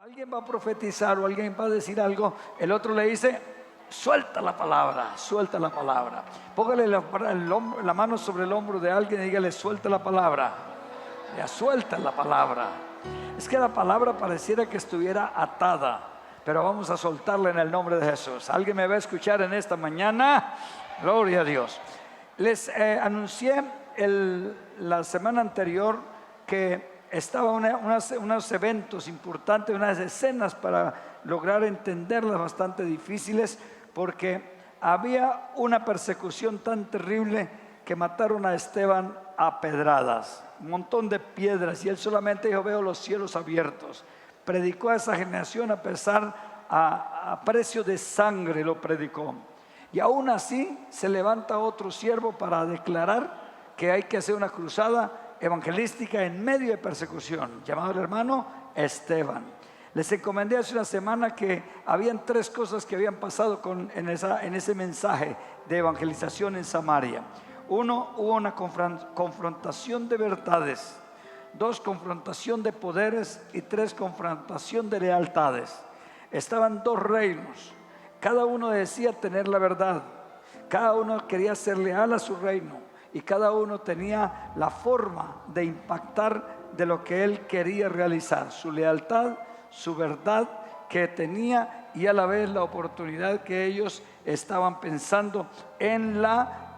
Alguien va a profetizar o alguien va a decir algo, el otro le dice, suelta la palabra, suelta la palabra. Póngale la mano sobre el hombro de alguien y dígale, suelta la palabra. Ya, suelta la palabra. Es que la palabra pareciera que estuviera atada, pero vamos a soltarla en el nombre de Jesús. ¿Alguien me va a escuchar en esta mañana? Gloria a Dios. Les anuncié la semana anterior que estaban unos eventos importantes, unas escenas para lograr entenderlas bastante difíciles, porque había una persecución tan terrible que mataron a Esteban a pedradas, un montón de piedras, y él solamente dijo, veo los cielos abiertos. Predicó a esa generación a precio de sangre, lo predicó. Y aún así se levanta otro siervo para declarar que hay que hacer una cruzada evangelística en medio de persecución, llamado el hermano Esteban. Les encomendé hace una semana que habían tres cosas que habían pasado en ese mensaje de evangelización en Samaria. Uno, hubo una confrontación de verdades. Dos, confrontación de poderes. Y tres, confrontación de lealtades. Estaban dos reinos, cada uno decía tener la verdad, cada uno quería ser leal a su reino, y cada uno tenía la forma de impactar de lo que él quería realizar, su lealtad, su verdad que tenía, y a la vez la oportunidad que ellos estaban pensando en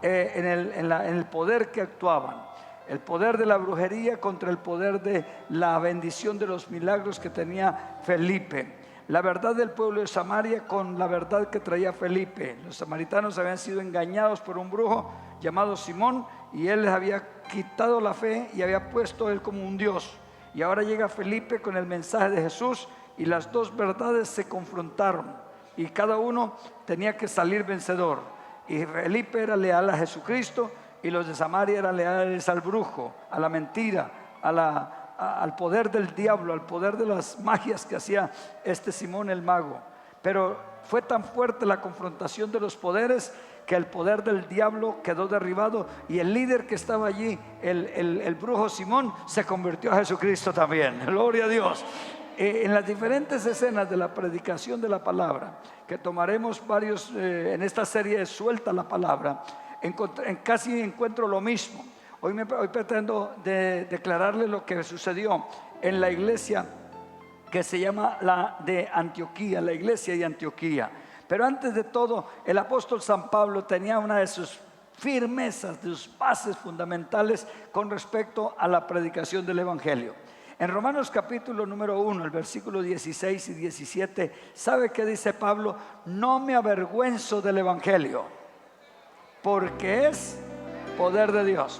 el poder que actuaban. El poder de la brujería contra el poder de la bendición de los milagros que tenía Felipe. La verdad del pueblo de Samaria con la verdad que traía Felipe. Los samaritanos habían sido engañados por un brujo llamado Simón, y él les había quitado la fe y había puesto a él como un dios. Y ahora llega Felipe con el mensaje de Jesús, y las dos verdades se confrontaron, y cada uno tenía que salir vencedor. Y Felipe era leal a Jesucristo, y los de Samaria eran leales al brujo, a la mentira, al poder del diablo, al poder de las magias que hacía Simón el mago. Pero fue tan fuerte la confrontación de los poderes que el poder del diablo quedó derribado, y el líder que estaba allí, el brujo Simón, se convirtió a Jesucristo también. Gloria a Dios. En las diferentes escenas de la predicación de la palabra, que tomaremos varios en esta serie de Suelta la Palabra, casi encuentro lo mismo. Hoy pretendo declararle lo que sucedió en la iglesia que se llama la de Antioquía, la iglesia de Antioquía. Pero antes de todo, el apóstol San Pablo tenía una de sus firmezas, de sus bases fundamentales con respecto a la predicación del evangelio. En Romanos capítulo número 1, el versículo 16 y 17, ¿sabe qué dice Pablo? No me avergüenzo del evangelio, porque es poder de Dios.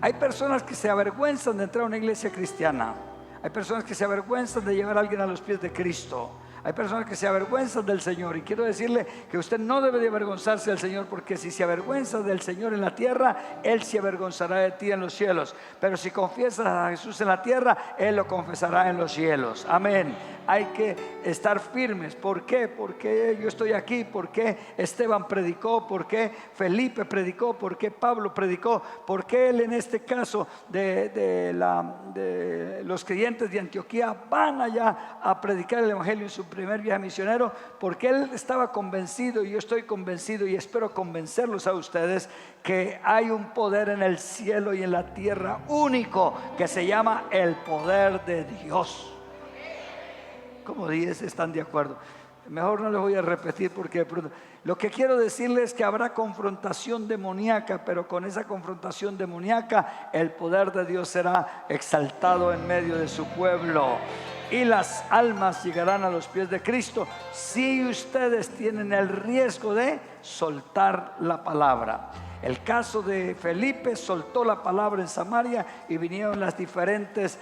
Hay personas que se avergüenzan de entrar a una iglesia cristiana. Hay personas que se avergüenzan de llevar a alguien a los pies de Cristo. Hay personas que se avergüenzan del Señor, y quiero decirle que usted no debe de avergonzarse del Señor, porque si se avergüenza del Señor en la tierra, Él se avergonzará de ti en los cielos. Pero si confiesas a Jesús en la tierra, Él lo confesará en los cielos. Amén. Hay que estar firmes. ¿Por qué? Porque yo estoy aquí. ¿Por qué Esteban predicó? ¿Por qué Felipe predicó? ¿Por qué Pablo predicó? ¿Por qué él, en este caso de los creyentes de Antioquía, van allá a predicar el evangelio en su primer viaje misionero? Porque él estaba convencido, y yo estoy convencido, y espero convencerlos a ustedes, que hay un poder en el cielo y en la tierra único, que se llama el poder de Dios. Como 10 están de acuerdo. Mejor no les voy a repetir, porque lo que quiero decirles es que habrá confrontación demoníaca, pero con esa confrontación demoníaca el poder de Dios será exaltado en medio de su pueblo, y las almas llegarán a los pies de Cristo si ustedes tienen el riesgo de soltar la palabra. El caso de Felipe, soltó la palabra en Samaria, y vinieron las diferentes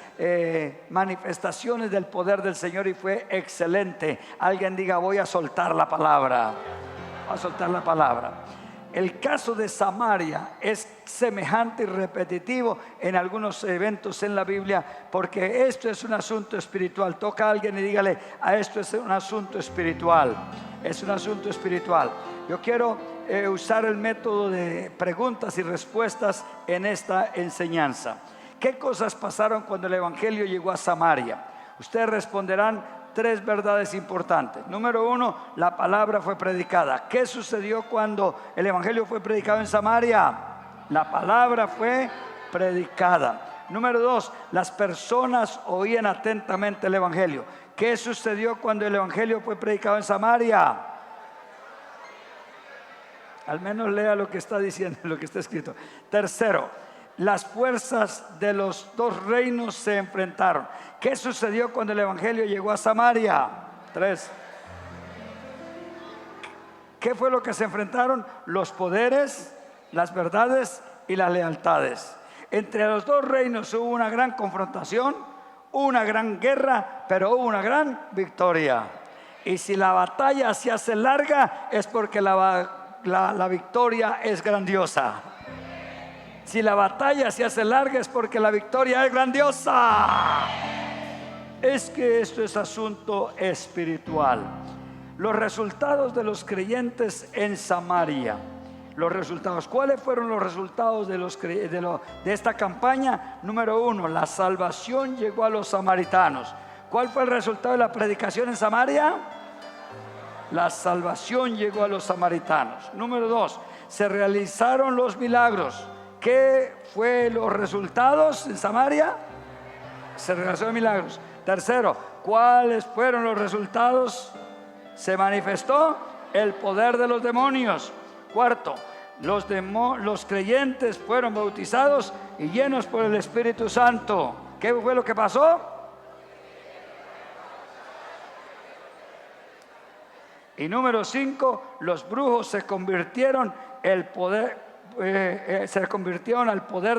manifestaciones del poder del Señor, y fue excelente. Alguien diga, voy a soltar la palabra. Voy a soltar la palabra. El caso de Samaria es semejante y repetitivo en algunos eventos en la Biblia, porque esto es un asunto espiritual. Toca a alguien y dígale, a esto es un asunto espiritual. Es un asunto espiritual. Yo quiero usar el método de preguntas y respuestas en esta enseñanza. ¿Qué cosas pasaron cuando el evangelio llegó a Samaria? Ustedes responderán tres verdades importantes. Número uno, la palabra fue predicada. ¿Qué sucedió cuando el evangelio fue predicado en Samaria? La palabra fue predicada. Número dos, las personas oían atentamente el evangelio. ¿Qué sucedió cuando el evangelio fue predicado en Samaria? Al menos lea lo que está diciendo, lo que está escrito. Tercero, las fuerzas de los dos reinos se enfrentaron. ¿Qué sucedió cuando el evangelio llegó a Samaria? Tres. ¿Qué fue lo que se enfrentaron? Los poderes, las verdades y las lealtades. Entre los dos reinos hubo una gran confrontación, una gran guerra, pero hubo una gran victoria. Y si la batalla se hace larga, es porque la victoria es grandiosa. Si la batalla se hace larga, es porque la victoria es grandiosa. Es que esto es asunto espiritual. Los resultados de los creyentes en Samaria. Los resultados. ¿Cuáles fueron los resultados de esta campaña? Número uno, la salvación llegó a los samaritanos. ¿Cuál fue el resultado de la predicación en Samaria? La salvación llegó a los samaritanos. Número dos, se realizaron los milagros. ¿Qué fue los resultados en Samaria? Se realizaron milagros. Tercero, ¿cuáles fueron los resultados? Se manifestó el poder de los demonios. Cuarto, los creyentes fueron bautizados y llenos por el Espíritu Santo. ¿Qué fue lo que pasó? Y número 5, los brujos se convirtieron al poder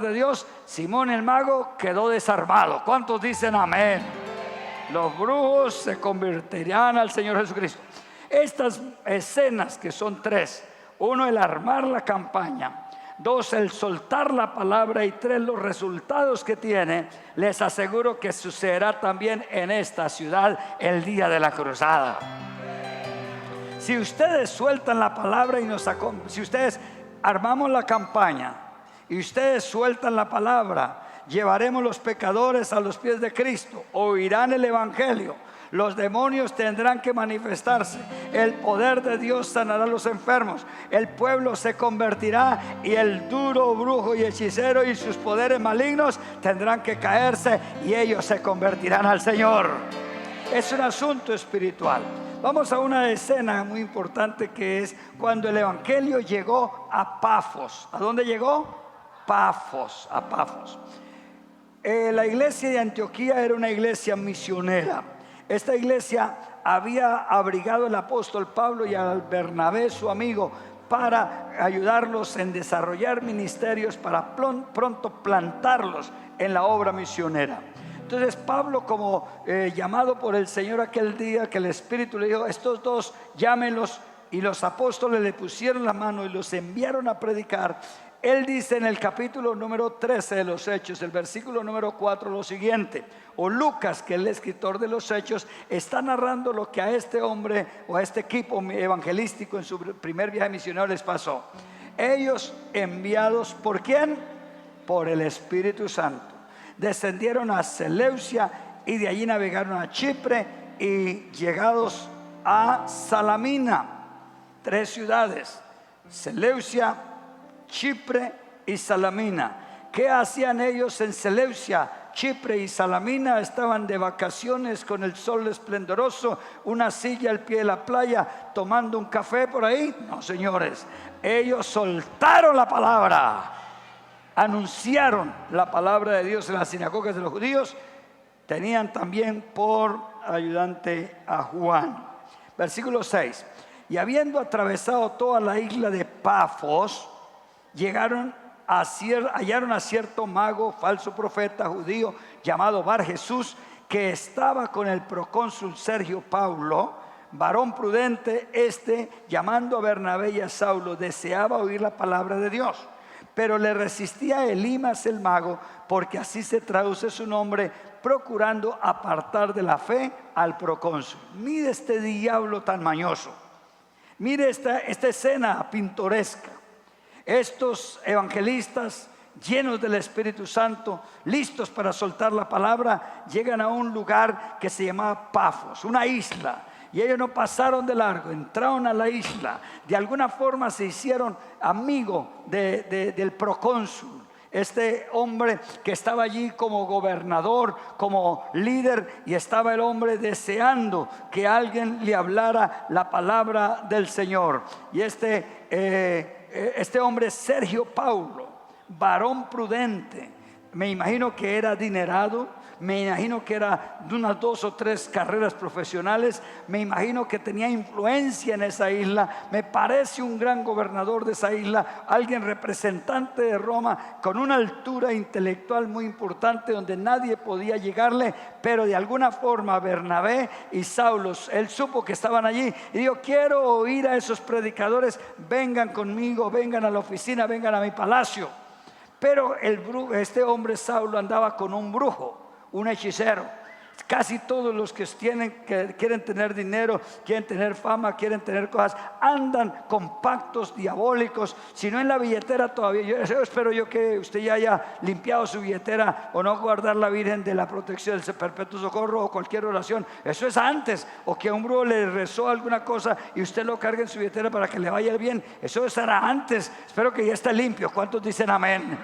de Dios. Simón el mago quedó desarmado. ¿Cuántos dicen amén? Los brujos se convertirán al Señor Jesucristo. Estas escenas, que son tres: uno, el armar la campaña; dos, el soltar la palabra; y tres, los resultados que tiene. Les aseguro que sucederá también en esta ciudad el día de la cruzada. Si ustedes sueltan la palabra si ustedes armamos la campaña y ustedes sueltan la palabra, llevaremos los pecadores a los pies de Cristo, oirán el evangelio, los demonios tendrán que manifestarse, el poder de Dios sanará a los enfermos, el pueblo se convertirá, y el duro brujo y hechicero y sus poderes malignos tendrán que caerse, y ellos se convertirán al Señor. Es un asunto espiritual. Vamos a una escena muy importante, que es cuando el evangelio llegó a Pafos. ¿A dónde llegó? Pafos, a Pafos. La iglesia de Antioquía era una iglesia misionera. Esta iglesia había abrigado al apóstol Pablo y al Bernabé, su amigo, para ayudarlos en desarrollar ministerios, para pronto plantarlos en la obra misionera. Entonces Pablo, como llamado por el Señor aquel día, que el Espíritu le dijo: estos dos llámenlos, y los apóstoles le pusieron la mano y los enviaron a predicar. Él dice en el capítulo número 13 de los Hechos, el versículo número 4, lo siguiente: o Lucas, que es el escritor de los Hechos, está narrando lo que a este hombre o a este equipo evangelístico en su primer viaje misionero les pasó. Ellos, enviados ¿por quién? Por el Espíritu Santo, descendieron a Seleucia, y de allí navegaron a Chipre, y llegados a Salamina, 3 ciudades: Seleucia, Chipre y Salamina. ¿Qué hacían ellos en Seleucia, Chipre y Salamina? Estaban de vacaciones con el sol esplendoroso, una silla al pie de la playa, tomando un café por ahí. No, señores, ellos soltaron la palabra, anunciaron la palabra de Dios en las sinagogas de los judíos. Tenían también por ayudante a Juan. Versículo 6: y habiendo atravesado toda la isla de Pafos, hallaron a cierto mago, falso profeta judío, llamado Bar Jesús, que estaba con el procónsul Sergio Paulo, varón prudente. Llamando a Bernabé y a Saulo, deseaba oír la palabra de Dios, pero le resistía Elimas el mago, porque así se traduce su nombre, procurando apartar de la fe al procónsul. Mire este diablo tan mañoso. Mire esta escena pintoresca. Estos evangelistas llenos del Espíritu Santo, listos para soltar la palabra, llegan a un lugar que se llamaba Pafos, una isla. Y ellos no pasaron de largo, entraron a la isla. De alguna forma se hicieron amigos del procónsul. Este hombre que estaba allí como gobernador, como líder, y estaba el hombre deseando que alguien le hablara la palabra del Señor. Y este hombre, Sergio Paulo, varón prudente, me imagino que era adinerado, me imagino que era de unas 2 o 3 carreras profesionales, me imagino que tenía influencia en esa isla, me parece un gran gobernador de esa isla, alguien representante de Roma, con una altura intelectual muy importante donde nadie podía llegarle, pero de alguna forma Bernabé y Saulo, él supo que estaban allí y dijo: quiero oír a esos predicadores, vengan conmigo, vengan a la oficina, vengan a mi palacio. Pero este hombre Saulo andaba con un brujo, un hechicero. Casi todos los que quieren tener dinero, quieren tener fama, quieren tener cosas, andan con pactos diabólicos. Si no en la billetera todavía, yo espero que usted ya haya limpiado su billetera, o no guardar la Virgen de la Protección del Perpetuo Socorro o cualquier oración. Eso es antes, o que a un brujo le rezó alguna cosa y usted lo cargue en su billetera para que le vaya bien. Eso estará antes. Espero que ya esté limpio. ¿Cuántos dicen amén?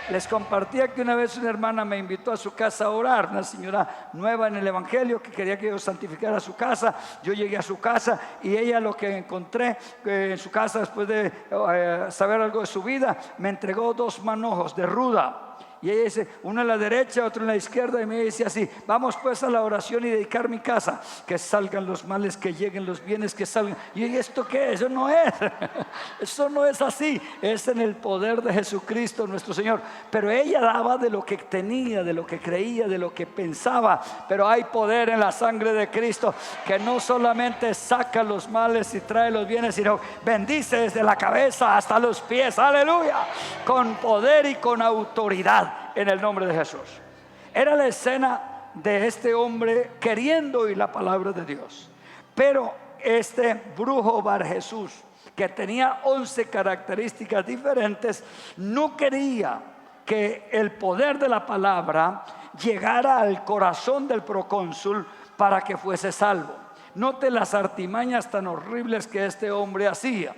Les compartía que una vez una hermana me invitó a su casa a orar, una señora nueva en el evangelio que quería que yo santificara su casa. Yo llegué a su casa y ella, lo que encontré en su casa después de saber algo de su vida, me entregó 2 manojos de ruda. Y ella dice, uno en la derecha, otro en la izquierda, y me dice así: vamos pues a la oración y dedicar mi casa, que salgan los males, que lleguen los bienes, que salgan. Y yo dije, ¿esto qué es? Eso no es eso no es así, es en el poder de Jesucristo nuestro Señor. Pero ella daba de lo que tenía, de lo que creía, de lo que pensaba. Pero hay poder en la sangre de Cristo, que no solamente saca los males y trae los bienes, sino bendice desde la cabeza hasta los pies, aleluya, con poder y con autoridad, en el nombre de Jesús. Era la escena de este hombre queriendo oír la palabra de Dios. Pero este brujo Bar Jesús, que tenía 11 características diferentes, no quería que el poder de la palabra llegara al corazón del procónsul para que fuese salvo. Note las artimañas tan horribles que este hombre hacía.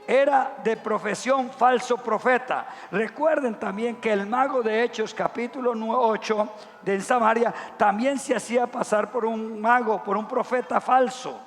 Era de profesión falso profeta. Recuerden también que el mago de Hechos capítulo 8 de Samaria también se hacía pasar por un mago, por un profeta falso.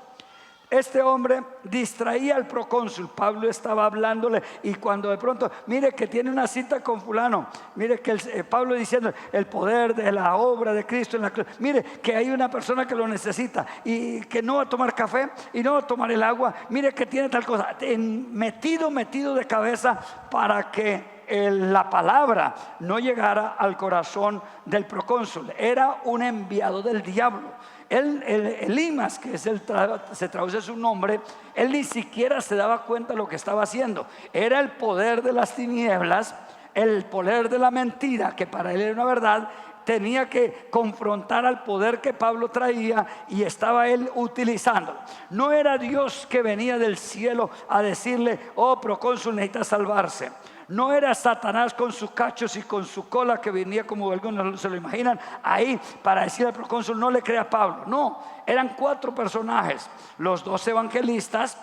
Este hombre distraía al procónsul. Pablo estaba hablándole, y cuando de pronto, mire que tiene una cita con fulano, mire que Pablo diciendo el poder de la obra de Cristo en la cruz, mire que hay una persona que lo necesita y que no va a tomar café y no va a tomar el agua, mire que tiene tal cosa, metido de cabeza para que la palabra no llegara al corazón del procónsul. Era un enviado del diablo. Elimas, que se traduce su nombre, él ni siquiera se daba cuenta de lo que estaba haciendo. Era el poder de las tinieblas, el poder de la mentira, que para él era una verdad. Tenía que confrontar al poder que Pablo traía, y estaba él utilizándolo. No era Dios que venía del cielo a decirle: oh procónsul, necesita salvarse. No era Satanás con sus cachos y con su cola, que venía como algunos se lo imaginan ahí para decir al procónsul: no le crea a Pablo. No, eran 4 personajes: los 2 evangelistas,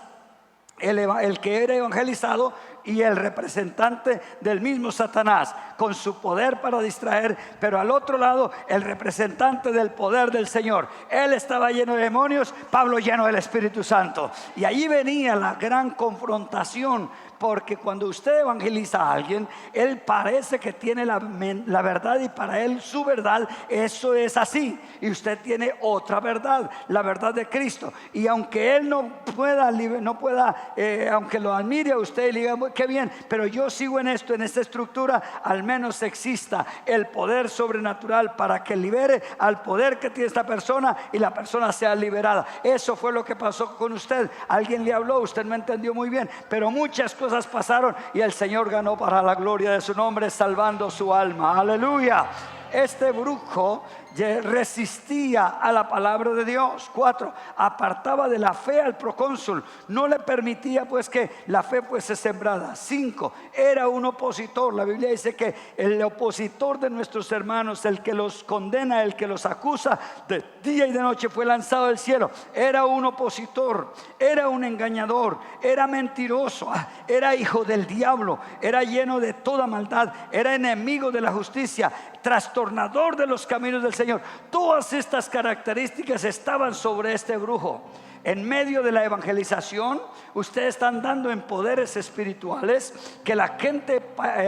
el que era evangelizado, y el representante del mismo Satanás, con su poder para distraer. Pero al otro lado, el representante del poder del Señor. Él estaba lleno de demonios, Pablo lleno del Espíritu Santo. Y allí venía la gran confrontación, porque cuando usted evangeliza a alguien, él parece que tiene la verdad, y para él su verdad, eso es así, y usted tiene otra verdad, la verdad de Cristo. Y aunque él no pueda, aunque lo admire a usted y le diga: qué bien, pero yo sigo en esto, en esta estructura, al menos exista el poder sobrenatural para que libere al poder que tiene esta persona y la persona sea liberada. Eso fue lo que pasó con usted. Alguien le habló, usted no entendió muy bien, pero muchas cosas pasaron y el Señor ganó para la gloria de su nombre, salvando su alma. Aleluya. Este brujo resistía a la palabra de Dios. 4, apartaba de la fe al procónsul, no le permitía pues que la fe fuese sembrada. 5, era un opositor. La Biblia dice que el opositor de nuestros hermanos, el que los condena, el que los acusa de día y de noche, fue lanzado del cielo. Era un opositor, era un engañador, era mentiroso, era hijo del diablo, era lleno de toda maldad, era enemigo de la justicia, trastornador de los caminos del Señor. Todas estas características estaban sobre este brujo. En medio de la evangelización, ustedes están dando en poderes espirituales que la gente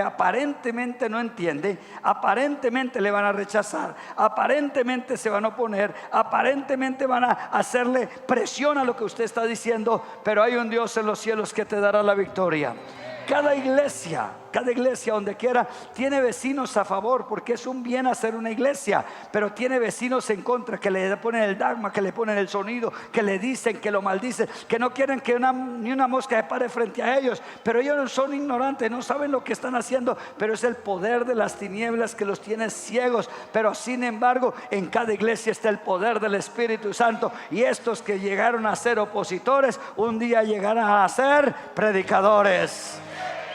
aparentemente no entiende, aparentemente le van a rechazar, aparentemente se van a oponer, aparentemente van a hacerle presión a lo que usted está diciendo, pero hay un Dios en los cielos que te dará la victoria. Cada iglesia donde quiera tiene vecinos a favor, porque es un bien hacer una iglesia, pero tiene vecinos en contra que le ponen el dogma, que le ponen el sonido, que le dicen, que lo maldicen, que no quieren que ni una mosca se pare frente a ellos. Pero ellos no son ignorantes, no saben lo que están haciendo, pero es el poder de las tinieblas que los tiene ciegos. Pero sin embargo, en cada iglesia está el poder del Espíritu Santo, y estos que llegaron a ser opositores un día llegarán a ser predicadores.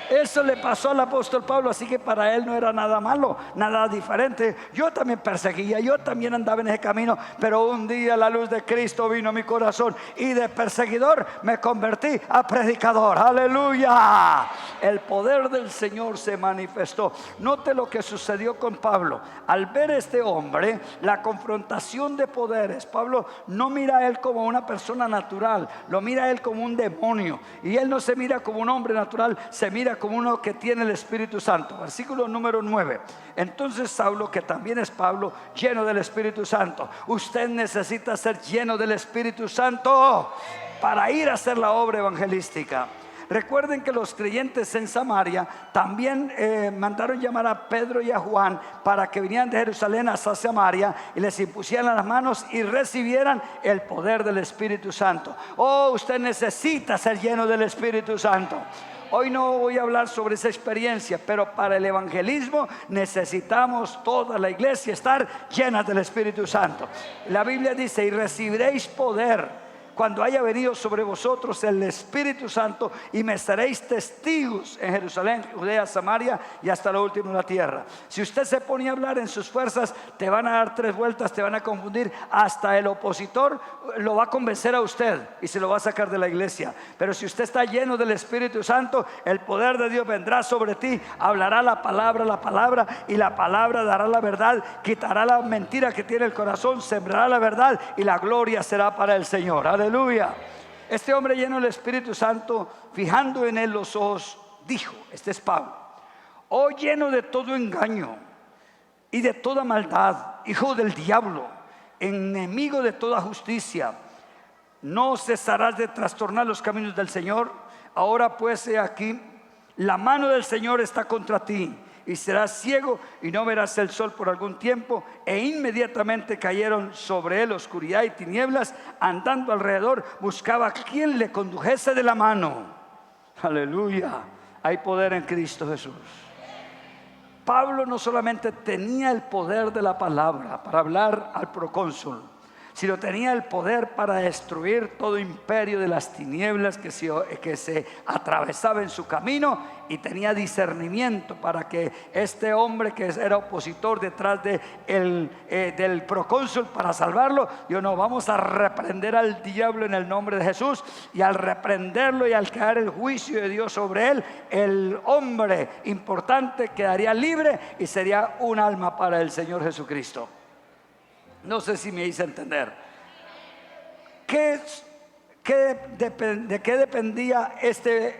Eso le pasó al apóstol Pablo, así que para él no era nada malo, nada diferente. Yo también perseguía, yo también andaba en ese camino, pero un día la luz de Cristo vino a mi corazón y de perseguidor me convertí a predicador. ¡Aleluya! El poder del Señor se manifestó. Note lo que sucedió con Pablo. Al ver a este hombre, la confrontación de poderes, Pablo no mira a él como una persona natural, lo mira a él como un demonio. Y él no se mira como un hombre natural, se mira como uno que tiene el Espíritu Santo. Versículo número 9. Entonces Saulo, que también es Pablo, lleno del Espíritu Santo. Usted necesita ser lleno del Espíritu Santo para ir a hacer la obra evangelística. Recuerden que los creyentes en Samaria también mandaron llamar a Pedro y a Juan para que vinieran de Jerusalén hasta Samaria y les impusieran las manos y recibieran el poder del Espíritu Santo. Oh, usted necesita ser lleno del Espíritu Santo. Hoy no voy a hablar sobre esa experiencia, pero para el evangelismo necesitamos toda la iglesia estar llena del Espíritu Santo. La Biblia dice: y recibiréis poder cuando haya venido sobre vosotros el Espíritu Santo, y me seréis testigos en Jerusalén, Judea, Samaria y hasta lo último de la tierra. Si usted se pone a hablar en sus fuerzas, te van a dar 3 vueltas, te van a confundir. Hasta el opositor lo va a convencer a usted y se lo va a sacar de la iglesia. Pero si usted está lleno del Espíritu Santo, el poder de Dios vendrá sobre ti, hablará la palabra, y la palabra dará la verdad, quitará la mentira que tiene el corazón, sembrará la verdad, y la gloria será para el Señor. Aleluya. Este hombre lleno del Espíritu Santo, fijando en él los ojos, dijo: este es Pablo: oh, lleno de todo engaño y de toda maldad, hijo del diablo, enemigo de toda justicia, ¿no cesarás de trastornar los caminos del Señor? Ahora pues, he aquí, la mano del Señor está contra ti, y serás ciego y no verás el sol por algún tiempo. E inmediatamente cayeron sobre él oscuridad y tinieblas. Andando alrededor, buscaba a quien le condujese de la mano. Aleluya. Hay poder en Cristo Jesús. Pablo no solamente tenía el poder de la palabra para hablar al procónsul, sino tenía el poder para destruir todo imperio de las tinieblas que se atravesaba en su camino, y tenía discernimiento para que este hombre que era opositor detrás del procónsul, para salvarlo, yo no, vamos a reprender al diablo en el nombre de Jesús. Y al reprenderlo y al caer el juicio de Dios sobre él, el hombre importante quedaría libre y sería un alma para el Señor Jesucristo. No sé si me hice entender. ¿De qué dependía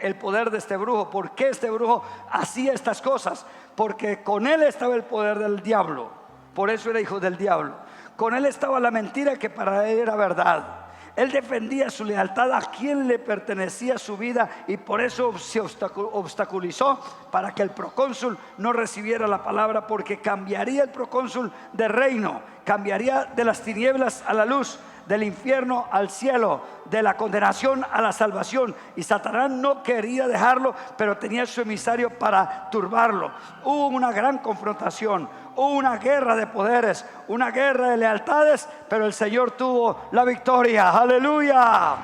el poder de este brujo? ¿Por qué este brujo hacía estas cosas? Porque con él estaba el poder del diablo. Por eso era hijo del diablo. Con él estaba la mentira, que para él era verdad. Él defendía su lealtad a quien le pertenecía su vida, y por eso se obstaculizó para que el procónsul no recibiera la palabra, porque cambiaría el procónsul de reino, cambiaría de las tinieblas a la luz, del infierno al cielo, de la condenación a la salvación. Y Satanás no quería dejarlo, pero tenía su emisario para turbarlo. Hubo una gran confrontación, hubo una guerra de poderes, una guerra de lealtades, pero el Señor tuvo la victoria. ¡Aleluya!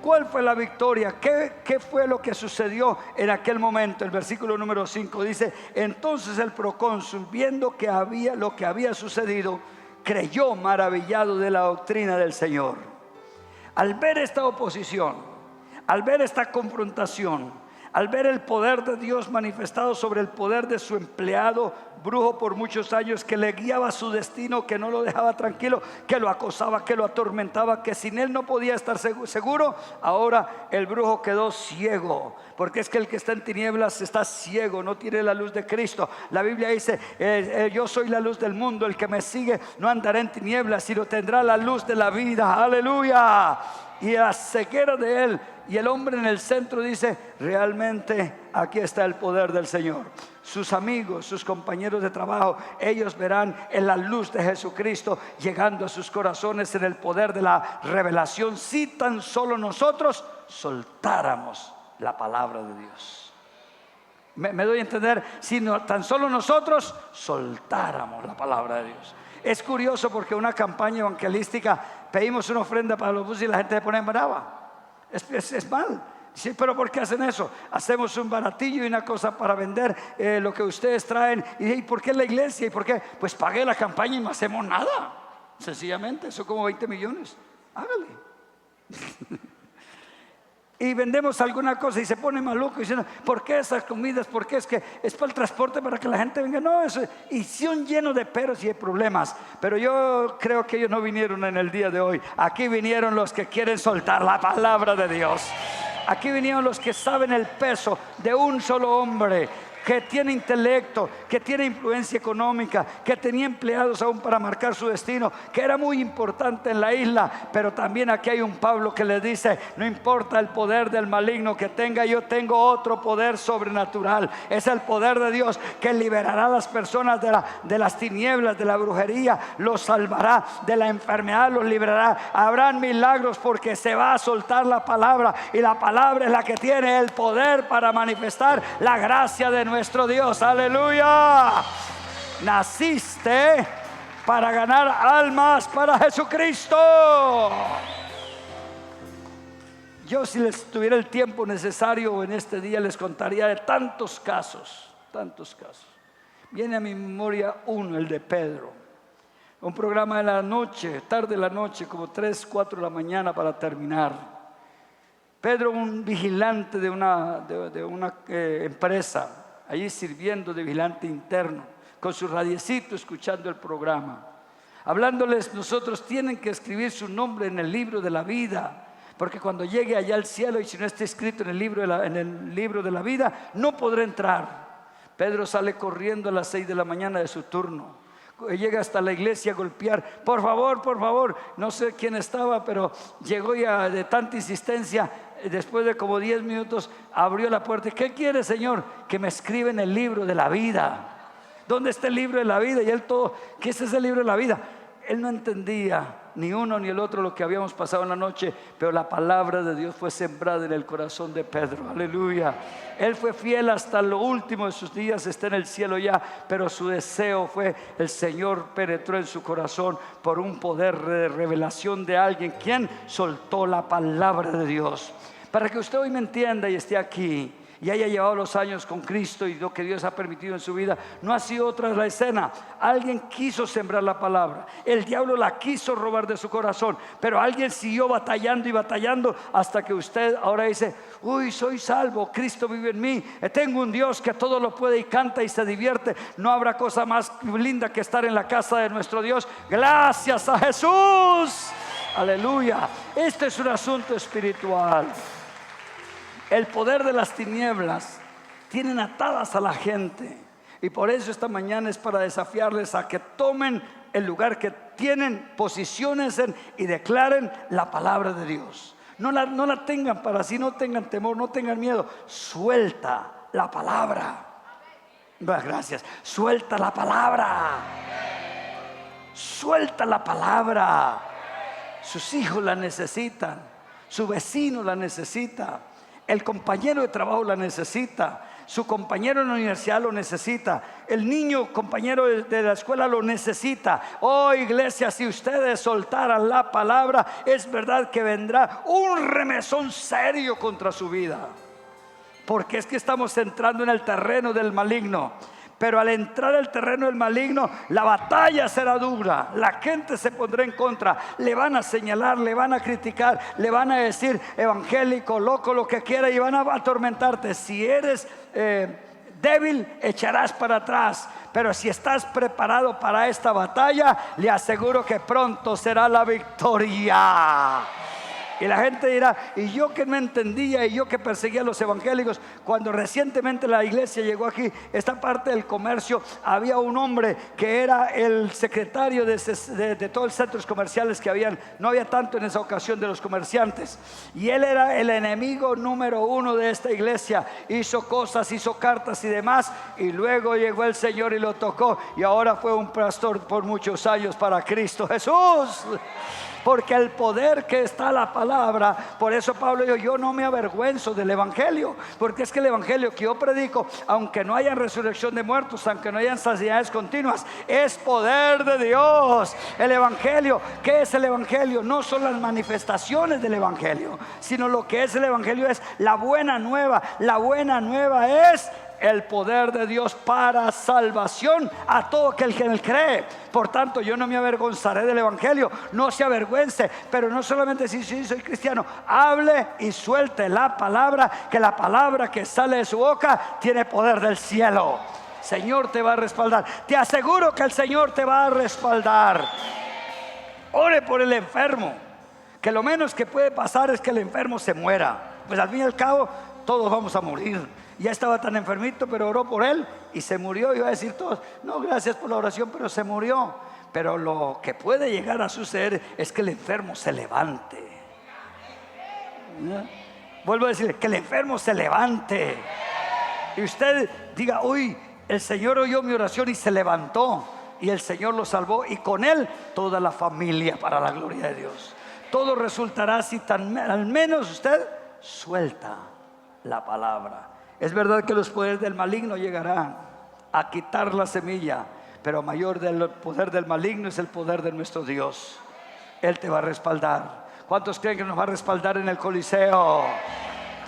¿Cuál fue la victoria? ¿Qué fue lo que sucedió en aquel momento? El versículo número 5 dice: entonces el procónsul, viendo lo que había sucedido, creyó maravillado de la doctrina del Señor. Al ver esta oposición, al ver esta confrontación, al ver el poder de Dios manifestado sobre el poder de su empleado brujo por muchos años, que le guiaba su destino, que no lo dejaba tranquilo, que lo acosaba, que lo atormentaba, que sin él no podía estar seguro, ahora el brujo quedó ciego, porque es que el que está en tinieblas está ciego, no tiene la luz de Cristo. La Biblia dice: yo soy la luz del mundo, el que me sigue no andará en tinieblas, sino tendrá la luz de la vida. Aleluya. Y la ceguera de él, y el hombre en el centro dice: realmente aquí está el poder del Señor. Sus amigos, sus compañeros de trabajo, ellos verán en la luz de Jesucristo llegando a sus corazones en el poder de la revelación, si tan solo nosotros soltáramos la palabra de Dios. ¿Me doy a entender? Si tan solo nosotros soltáramos la palabra de Dios. Es curioso porque una campaña evangelística, pedimos una ofrenda para los buses y la gente se pone brava. Es mal. Sí, pero ¿por qué hacen eso? Hacemos un baratillo y una cosa para vender lo que ustedes traen. ¿Y por qué la iglesia? ¿Y por qué? Pues pagué la campaña y no hacemos nada. Sencillamente, son como 20 millones. Hágale. Y vendemos alguna cosa y se pone maluco diciendo: ¿por qué esas comidas? ¿Por qué? Es que es para el transporte, para que la gente venga. No, eso. Y son llenos de peros y de problemas. Pero yo creo que ellos no vinieron en el día de hoy. Aquí vinieron los que quieren soltar la palabra de Dios. Aquí vinieron los que saben el peso de un solo hombre, que tiene intelecto, que tiene influencia económica, que tenía empleados aún para marcar su destino, que era muy importante en la isla. Pero también aquí hay un Pablo que le dice: no importa el poder del maligno que tenga, yo tengo otro poder sobrenatural. Es el poder de Dios que liberará a las personas de las tinieblas, de la brujería, los salvará de la enfermedad, los librará. Habrán milagros porque se va a soltar la palabra, y la palabra es la que tiene el poder para manifestar la gracia de nuestro Dios. Aleluya. Naciste para ganar almas para Jesucristo. Yo, si les tuviera el tiempo necesario en este día, les contaría de tantos casos. Viene a mi memoria uno, el de Pedro. Un programa de la noche, tarde de la noche, como 3, 4 de la mañana para terminar. Pedro, un vigilante de una empresa, allí sirviendo de vigilante interno, con su radiecito escuchando el programa, hablándoles: nosotros tienen que escribir su nombre en el libro de la vida, porque cuando llegue allá al cielo, y si no está escrito en el libro de la vida, no podrá entrar. Pedro sale corriendo a las 6 de la mañana de su turno, llega hasta la iglesia a golpear: por favor. No sé quién estaba, pero llegó ya de tanta insistencia. Después de como 10 minutos abrió la puerta. ¿Qué quiere, Señor? Que me escriba en el libro de la vida. ¿Dónde está el libro de la vida? Y él todo: ¿qué es ese libro de la vida? Él no entendía ni uno ni el otro lo que habíamos pasado en la noche, pero la palabra de Dios fue sembrada en el corazón de Pedro. Aleluya. Él fue fiel hasta lo último de sus días, está en el cielo ya, pero su deseo fue: el Señor penetró en su corazón por un poder de revelación de alguien quien soltó la palabra de Dios. Para que usted hoy me entienda y esté aquí y haya llevado los años con Cristo y lo que Dios ha permitido en su vida, no ha sido otra la escena. Alguien quiso sembrar la palabra, el diablo la quiso robar de su corazón, pero alguien siguió batallando y batallando hasta que usted ahora dice: uy, soy salvo, Cristo vive en mí, tengo un Dios que todo lo puede y canta y se divierte. No habrá cosa más linda que estar en la casa de nuestro Dios. Gracias a Jesús. Aleluya. Este es un asunto espiritual. El poder de las tinieblas tienen atadas a la gente, y por eso esta mañana es para desafiarles a que tomen el lugar que tienen, posiciones y declaren la palabra de Dios. No la tengan para sí, no tengan temor, no tengan miedo. Suelta la palabra. Gracias. Suelta la palabra. Suelta la palabra. sus hijos la necesitan, su vecino la necesita, el compañero de trabajo la necesita, su compañero en la universidad lo necesita, el niño compañero de la escuela lo necesita. Oh, iglesia, si ustedes soltaran la palabra, es verdad que vendrá un remesón serio contra su vida, porque es que estamos entrando en el terreno del maligno. Pero al entrar al terreno del maligno, la batalla será dura. La gente se pondrá en contra. Le van a señalar, le van a criticar, le van a decir evangélico, loco, lo que quiera, y van a atormentarte. Si eres débil, echarás para atrás. Pero si estás preparado para esta batalla, le aseguro que pronto será la victoria. Y la gente dirá, y yo que no entendía, y yo que perseguía a los evangélicos. Cuando recientemente la iglesia llegó aquí, esta parte del comercio, había un hombre que era el secretario de todos los centros comerciales que habían. No había tanto en esa ocasión de los comerciantes, y él era el enemigo número uno de esta iglesia. Hizo cosas, hizo cartas y demás, y luego llegó el Señor y lo tocó, y ahora fue un pastor por muchos años para Cristo Jesús. Porque el poder que está la palabra, por eso Pablo dijo, yo no me avergüenzo del evangelio, porque es que el evangelio que yo predico, aunque no haya resurrección de muertos, aunque no hayan sanidades continuas, es poder de Dios. El evangelio, ¿qué es el evangelio? No son las manifestaciones del evangelio, sino lo que es el evangelio es la buena nueva. La buena nueva es el poder de Dios para salvación a todo aquel que en él cree. Por tanto, yo no me avergonzaré del evangelio. No se avergüence, pero no solamente si soy cristiano, hable y suelte la palabra, que la palabra que sale de su boca tiene poder del cielo. Señor te va a respaldar. Te aseguro que el Señor te va a respaldar. Ore por el enfermo, que lo menos que puede pasar es que el enfermo se muera. Pues al fin y al cabo todos vamos a morir. Ya estaba tan enfermito, pero oró por él y se murió. Y va a decir todos, no, gracias por la oración, pero se murió. Pero lo que puede llegar a suceder es que el enfermo se levante. ¿No? Vuelvo a decir, que el enfermo se levante. Y usted diga, uy, el Señor oyó mi oración y se levantó. Y el Señor lo salvó, y con él toda la familia, para la gloria de Dios. Todo resultará si al menos usted suelta la palabra. Es verdad que los poderes del maligno llegarán a quitar la semilla, pero mayor del poder del maligno es el poder de nuestro Dios. Él te va a respaldar. ¿Cuántos creen que nos va a respaldar en el Coliseo?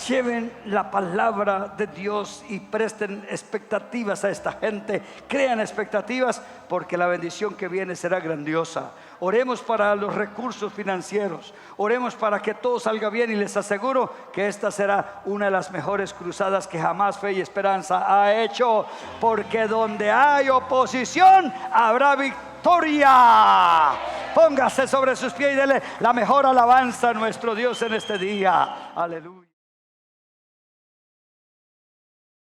Lleven la palabra de Dios y presten expectativas a esta gente. Crean expectativas, porque la bendición que viene será grandiosa. Oremos para los recursos financieros. Oremos para que todo salga bien, y les aseguro que esta será una de las mejores cruzadas que jamás Fe y Esperanza ha hecho. Porque donde hay oposición, habrá victoria. Póngase sobre sus pies y dele la mejor alabanza a nuestro Dios en este día. Aleluya.